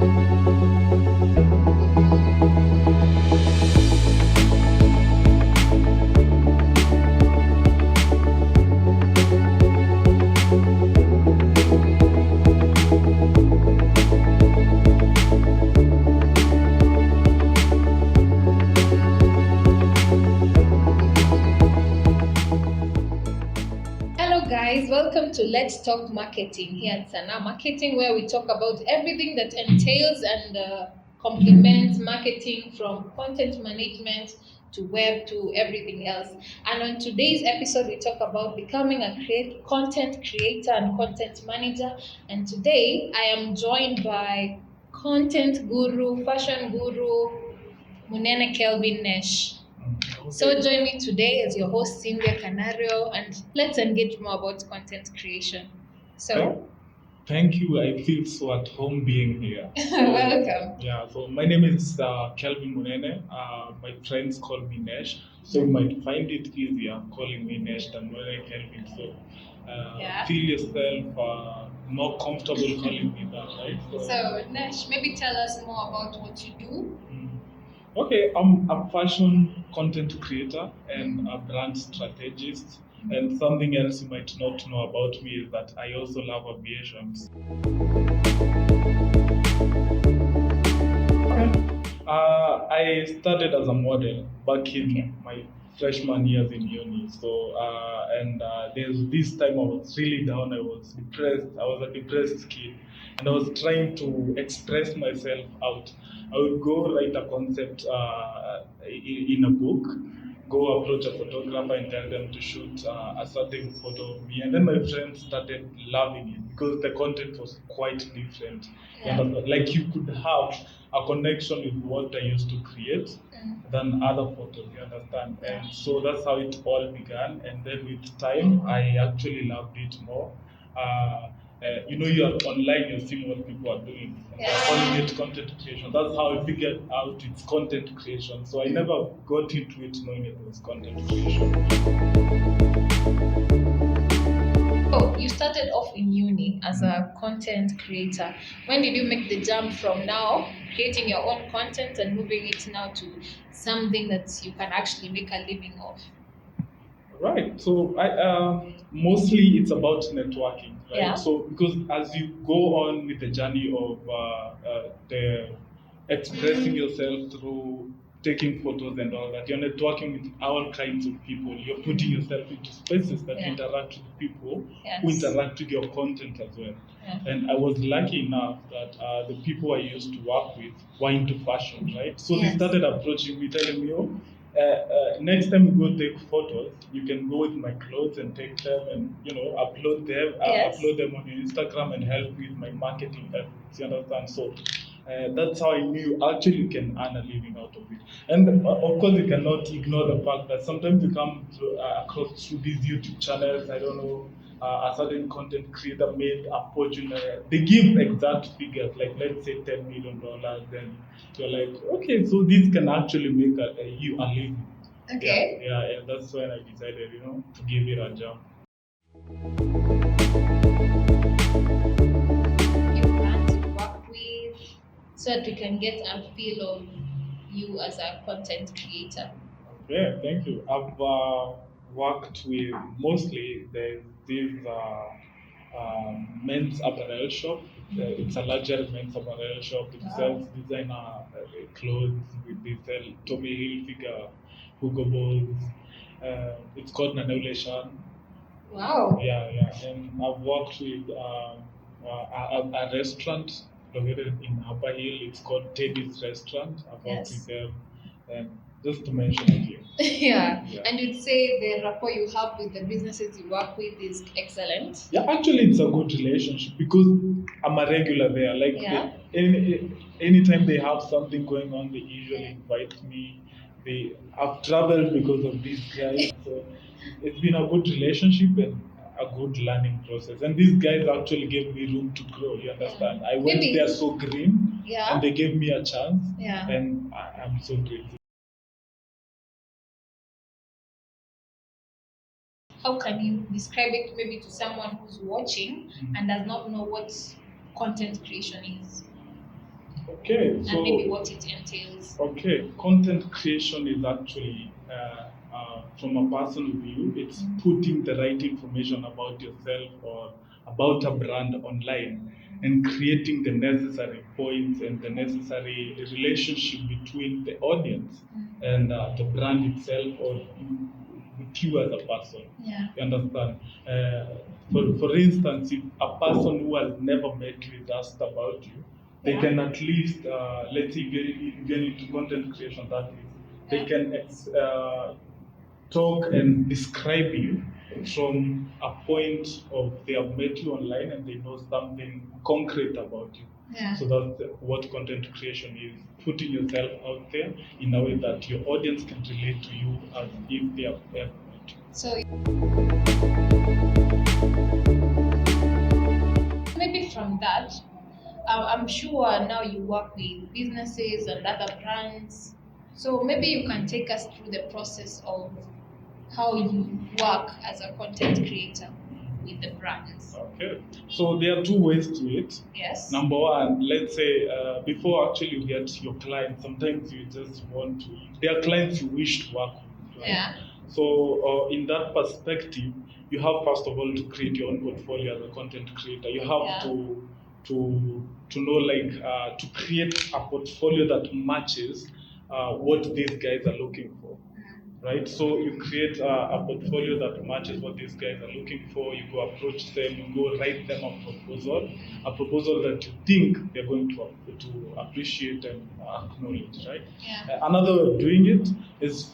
Guys, welcome to Let's Talk Marketing here at Sanaa Marketing, where we talk about everything that entails and complements marketing, from content management to web to everything else. And on today's episode, we talk about becoming a content creator and content manager. And today, I am joined by content guru, fashion guru, Munene Kelvin Nesh. So join me today as your host, Cynthia Canario, and let's engage more about content creation. So, thank you. I feel so at home being here. welcome. Yeah, so my name is Kelvin Munene. My friends call me Nesh, so you might find it easier calling me Nesh than Munene Kelvin. So feel yourself more comfortable calling me that, right? So Nesh, maybe tell us more about what you do. Okay, I'm a fashion content creator and a brand strategist. And something else you might not know about me is that I also love aviation. I started as a model back in my freshman years in uni. So, there's this time I was really down. I was depressed. I was a depressed kid, and I was trying to express myself out. I would go write a concept in a book, go approach a photographer and tell them to shoot a certain photo of me. And then my friends started loving it because the content was quite different. Yeah. Like you could have a connection with what I used to create than other photos, you understand? And so that's how it all began. And then with time, I actually loved it more. You are online, you're seeing what people are doing. They're calling it content creation. That's how I figured out it's content creation. So I never got into it knowing it was content creation. Oh, you started off in uni as a content creator. When did you make the jump from now creating your own content and moving it now to something that you can actually make a living of? Right. So I mostly it's about networking, right? Yeah. So because as you go on with the journey of the expressing yourself through taking photos and all that, you're networking with all kinds of people. You're putting yourself into spaces that interact with people who interact with your content as well. Yeah. And I was lucky enough that the people I used to work with were into fashion, right? So they started approaching me, telling me, oh, next time you go take photos, you can go with my clothes and take them and upload them on Instagram and help with my marketing efforts. You understand? So that's how I knew actually you can earn a living out of it. And of course, you cannot ignore the fact that sometimes you come across through these YouTube channels. I don't know. A certain content creator made a fortune. They give exact figures, like let's say $10 million. Then you're like, okay, so this can actually make you a living. Okay. Yeah. That's when I decided, to give it a jump. You plan to work with, so that we can get a feel of you as a content creator. Yeah, thank you. I've worked with mostly there's this men's apparel shop. It's a larger men's apparel shop. It sells designer clothes. They sell Tommy Hilfiger, Hugo Boss. It's called Nanolation. Wow. Yeah. And I've worked with a restaurant located in Upper Hill. It's called Teddy's Restaurant. I've worked with them. And just to mention a few. Yeah. And you'd say the rapport you have with the businesses you work with is excellent? Yeah, actually, it's a good relationship because I'm a regular there. Like, anytime they have something going on, they usually invite me. I've traveled because of these guys. So it's been a good relationship and a good learning process. And these guys actually gave me room to grow, you understand? I went there so green and they gave me a chance. Yeah. And I'm so grateful. How can you describe it maybe to someone who's watching and does not know what content creation is? Okay, so and maybe what it entails. okay, content creation is actually from a personal view, it's putting the right information about yourself or about a brand online and creating the necessary points and the necessary relationship between the audience and the brand itself or with you as a person. Yeah. You understand? For instance, if a person who has never met you is asked about you, they can at least, let's say, if you're into content creation, that is, they can talk and describe you from a point of they have met you online and they know something concrete about you. Yeah. So that's what content creation is, putting yourself out there in a way that your audience can relate to you as if they have ever met you. So maybe from that, I'm sure now you work with businesses and other brands. So maybe you can take us through the process of how you work as a content creator with the brands. Okay, so there are two ways to it. Yes. Number one, let's say before actually you get your client, sometimes you just want to, there are clients you wish to work with. Right? Yeah. So in that perspective, you have first of all to create your own portfolio as a content creator. You have to know to create a portfolio that matches what these guys are looking for. Right, so you create a portfolio that matches what these guys are looking for. You go approach them, you go write them a proposal that you think they're going to appreciate and acknowledge. Right. Yeah. Another way of doing it is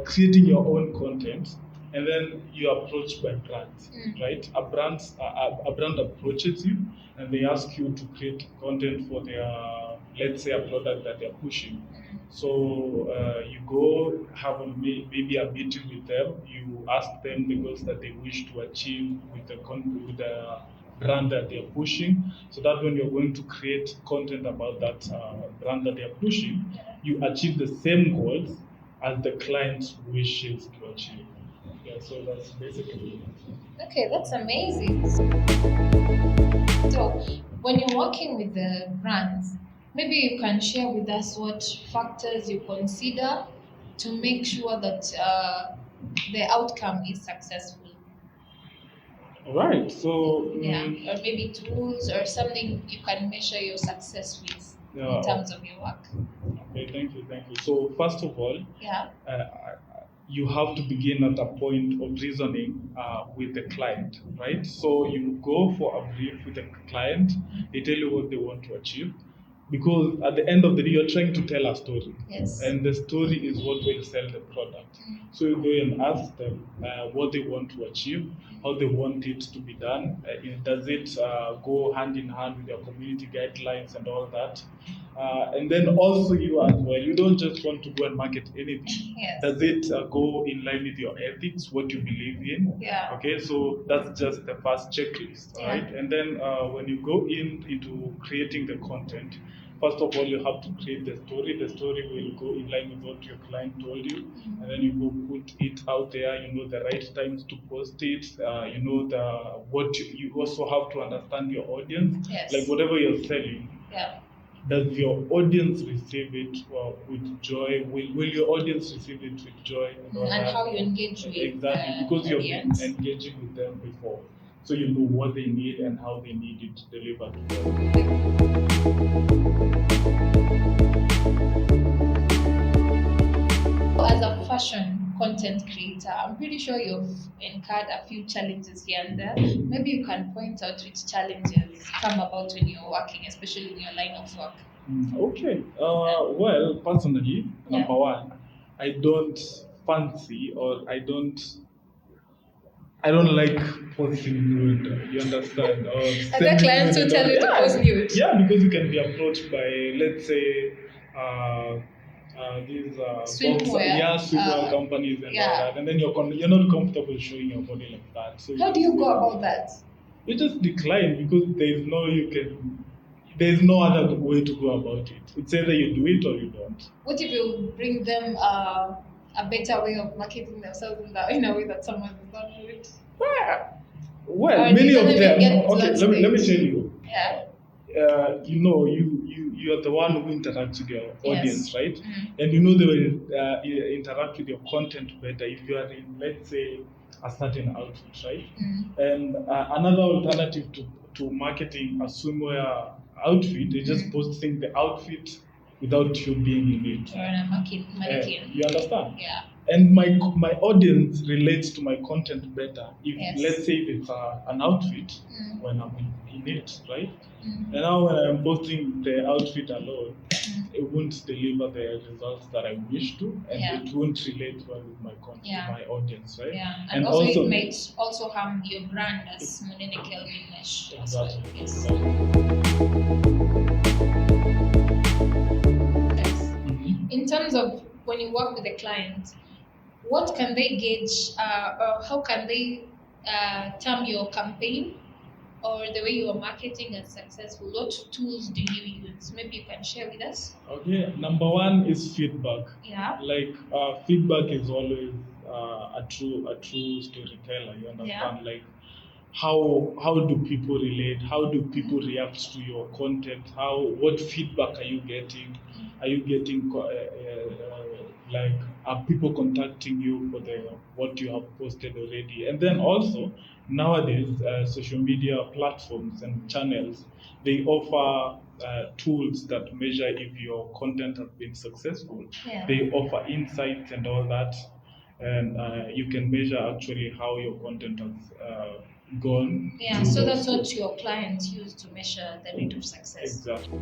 creating your own content, and then you approach by brands. Right, a brand approaches you, and they ask you to create content for their, let's say, a product that they're pushing. So you go have maybe a meeting with them. You ask them the goals that they wish to achieve with the brand that they're pushing. So that when you're going to create content about that brand that they're pushing, you achieve the same goals as the client wishes to achieve. Yeah, so that's basically it. Okay, that's amazing. So when you're working with the brands, maybe you can share with us what factors you consider to make sure that the outcome is successful. Right. So Yeah, or maybe tools or something you can measure your success with in terms of your work. Okay, thank you. So first of all, Yeah. You have to begin at a point of reasoning with the client, right? So you go for a brief with the client. They tell you what they want to achieve, because at the end of the day, you're trying to tell a story. Yes. And the story is what will sell the product. So you go and ask them what they want to achieve, how they want it to be done. Does it go hand in hand with your community guidelines and all that? And then also you as well, you don't just want to go and market anything. Yes. Does it go in line with your ethics, what you believe in? Yeah. Okay, so that's just the first checklist, Yeah. right? And then when you go into creating the content, first of all, you have to create the story. The story will go in line with what your client told you, and then you go put it out there. You know the right times to post it. You know you also have to understand your audience. Yes. Like whatever you're selling. Yeah. Does your audience receive it with joy? Will your audience receive it with joy? And how you engage with exactly, because you've been audience. engaging with them before, so you know what they need and how they need it delivered to them. As a fashion content creator, I'm pretty sure you've incurred a few challenges here and there. Maybe you can point out which challenges come about when you're working, especially in your line of work. Okay. Well, personally, number one, I don't fancy or I don't like posting nude. You understand? Or Other clients will tell you to post nude. Yeah, because you can be approached by, let's say, these swimwear companies and all that, and then you're not comfortable showing your body like that. So how do you go about that? You just decline, because there's no other way to go about it. It's either you do it or you don't. What if you bring them a better way of marketing themselves in a way that someone does not do it? Well, many of them. Okay, let me tell you. Yeah. You you are the one who interacts with your audience, Yes. right? Mm. And you know they will interact with your content better if you are in, let's say, a certain outfit, right? And another alternative to marketing a swimwear outfit is just posting the outfit without you being in it. Or a mannequin. You understand? Yeah. And my audience relates to my content better if, Yes. let's say, if it's an outfit when I'm in it, right? And now when I'm posting the outfit alone, it won't deliver the results that I wish to, and it won't relate well with my content, my audience, right? Yeah, and also it might also harm your brand as Munene Kelvin Nesh. Exactly. Yes. In terms of when you work with a client, what can they gauge, or how can they term your campaign or the way you are marketing as successful? What tools do you use? Maybe you can share with us. Okay, number one is feedback. Yeah. Like feedback is always a true storyteller. You understand? Yeah. Like how do people relate? How do people react to your content? What feedback are you getting? Are you getting like, are people contacting you for the what you have posted already? And then also nowadays social media platforms and channels, they offer tools that measure if your content has been successful. Yeah. They offer insights and all that, and you can measure actually how your content has gone. Yeah, so that's what your clients use to measure the rate of success. Exactly.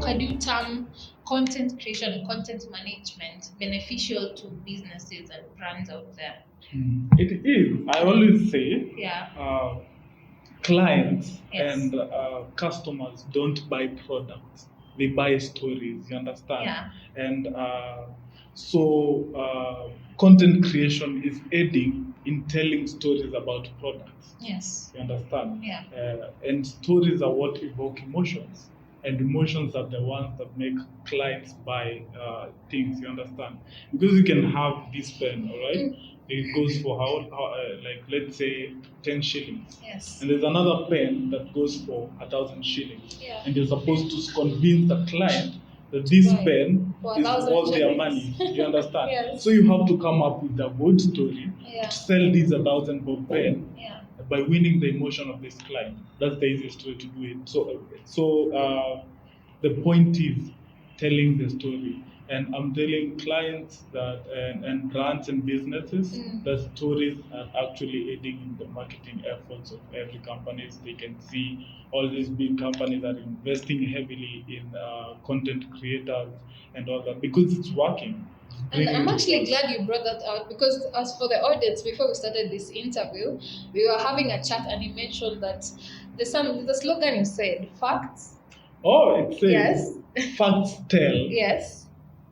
How do you term content creation and content management beneficial to businesses and brands out there? It is. I always say, clients and customers don't buy products; they buy stories. You understand? Yeah. And so content creation is aiding in telling stories about products. Yes. You understand? Yeah. And stories are what evoke emotions. And emotions are the ones that make clients buy things. You understand? Because you can have this pen, all right? It goes for like, let's say 10 shillings. Yes. And there's another pen that goes for 1,000 shillings. Yeah. And you're supposed to convince the client that this pen is worth their money. You understand? Yes. So you have to come up with a good story to sell these 1,000 bob pen by winning the emotion of this client. That's the easiest way to do it. So the point is telling the story. And I'm telling clients that and brands and businesses that stories are actually aiding in the marketing efforts of every company. They can see all these big companies are investing heavily in content creators and all that because it's working. And I'm actually glad you brought that out because, as for the audience, before we started this interview, we were having a chat and you mentioned that the slogan you said, facts. Oh, it says facts tell. Yes.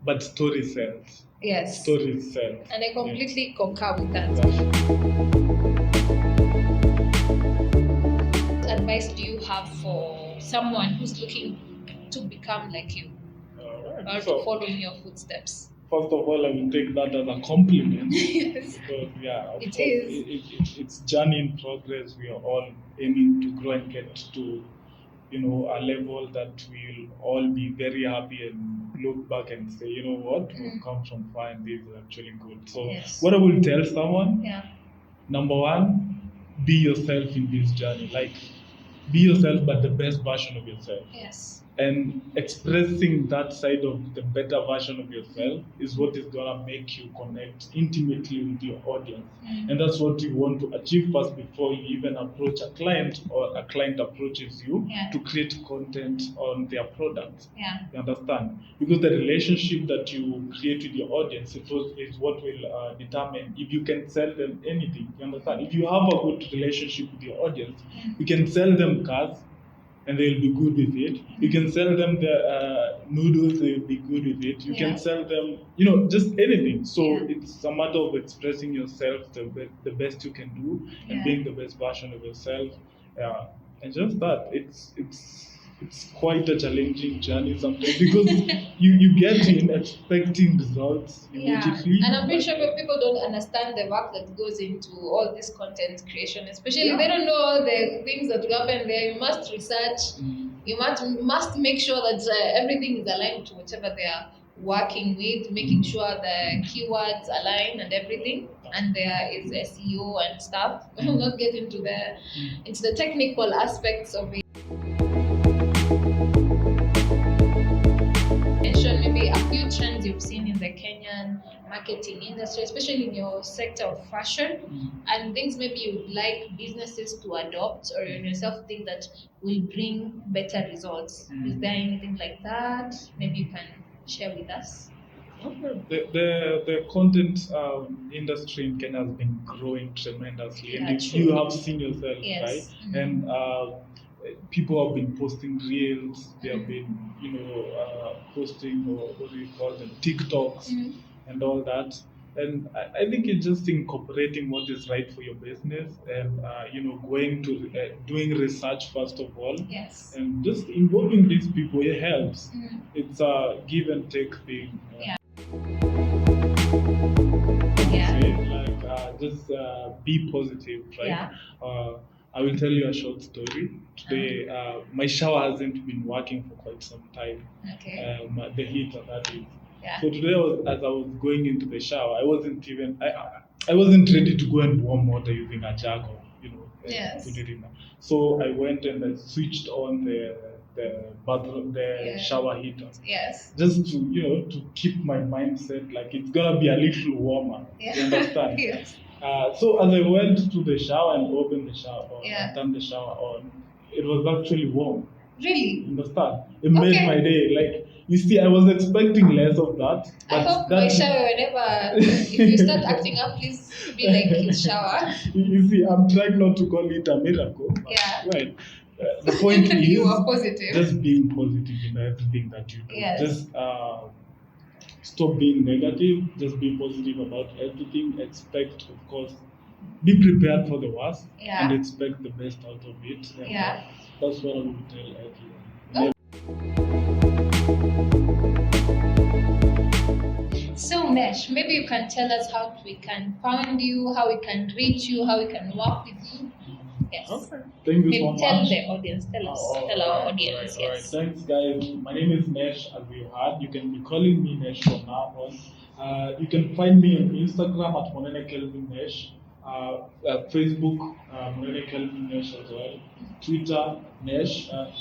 But story sells. Yes. Story sells. And I completely concur with that. What advice do you have for someone who's looking to become like you or to follow in your footsteps? First of all, I will take that as a compliment. Yes. Because it's journey in progress. We are all aiming to grow and get to a level that we'll all be very happy and look back and say, you know what, we've come from far and this is actually good. So what I will tell someone, number one, be yourself in this journey. Like, be yourself, but the best version of yourself. Yes. And expressing that side of the better version of yourself is what is going to make you connect intimately with your audience. And that's what you want to achieve first before you even approach a client or a client approaches you to create content on their product. You understand? Because the relationship that you create with your audience is what will determine if you can sell them anything. You understand? If you have a good relationship with your audience, you can sell them cars, and they'll be good with it. You can sell them the noodles, they'll be good with it. You can sell them, just anything. So it's a matter of expressing yourself the best you can do and being the best version of yourself. And just that, it's quite a challenging journey sometimes because you get in expecting results immediately. And I'm pretty sure people don't understand the work that goes into all this content creation, especially Yeah. they don't know all the things that will happen there. You must research, you must make sure that everything is aligned to whatever they are working with, making sure the keywords align and everything, and there is SEO and stuff. We'll not get into the technical aspects of it. Mention maybe a few trends you've seen in the Kenyan marketing industry, especially in your sector of fashion, and things maybe you'd like businesses to adopt or you yourself think that will bring better results. Is there anything like that? Maybe you can share with us. The content industry in Kenya has been growing tremendously, and you have seen yourself, right? And people have been posting reels. They have been, posting, or what do you call them, TikToks, and all that. And I think it's just incorporating what is right for your business, and going to doing research first of all, and just involving these people. It helps. It's a give and take thing. Just be positive, right? I will tell you a short story. Today, my shower hasn't been working for quite some time. The heater, that is. So today, as I was going into the shower, I wasn't ready to go and warm water using a jug or put it in. So I went and I switched on the bathroom, the shower heater. Just to keep my mindset like it's gonna be a little warmer. You understand? So as I went to the shower and opened the shower on, and turned the shower on, it was actually warm. Really? Understand? It made my day. Like, you see, I was expecting less of that. I hope my shower, whenever if you start acting up, please be like his shower. You see, I'm trying not to call it a miracle. Right. The point is, you are positive. Just being positive in everything that you do. Just stop being negative. Just be positive about everything. Expect, of course, be prepared for the worst and expect the best out of it. And that's what I would tell everyone. So Nesh, maybe you can tell us how we can find you, how we can reach you, how we can work with you. Yes. Okay. Thank you so much. Tell the audience, tell our audience. All right. Thanks, guys. My name is Nesh, as you heard. You can be calling me Nesh from now on. You can find me on Instagram at Munene Kelvin Nesh, Facebook Munene Kelvin Nesh as well, Twitter Nesh, and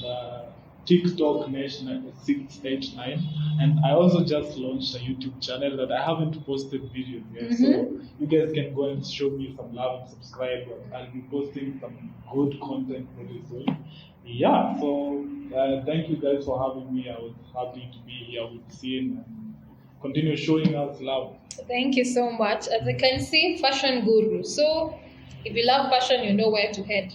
TikTok Nesh 689, and I also just launched a YouTube channel that I haven't posted videos yet, so you guys can go and show me some love and subscribe. I'll be posting some good content very soon. So thank you guys for having me. I was happy to be here with Sin and continue showing us love. Thank you so much. As you can see, fashion guru. So if you love fashion, you know where to head.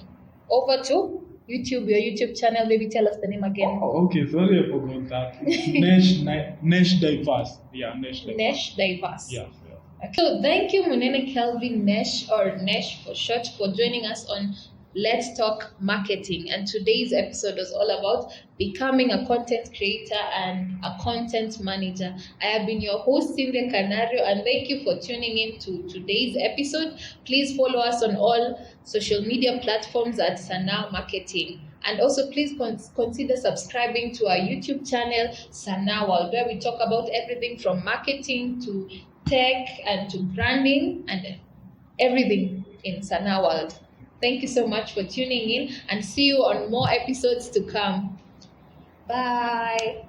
Over to YouTube, your YouTube channel. Maybe tell us the name again. Okay, sorry, I forgot that. It's Nesh Diverse. Nesh Diverse. Nesh Diverse. Yeah. Okay. So thank you, Munene Kelvin Nesh, or Nesh for short, for joining us on Let's Talk Marketing. And today's episode was all about becoming a content creator and a content manager. I have been your host, Cynthia Canario, and thank you for tuning in to today's episode. Please follow us on all social media platforms at Sanaa Marketing. And also please consider subscribing to our YouTube channel, Sanaa World, where we talk about everything from marketing to tech and to branding and everything in Sanaa World. Thank you so much for tuning in, and see you on more episodes to come. Bye.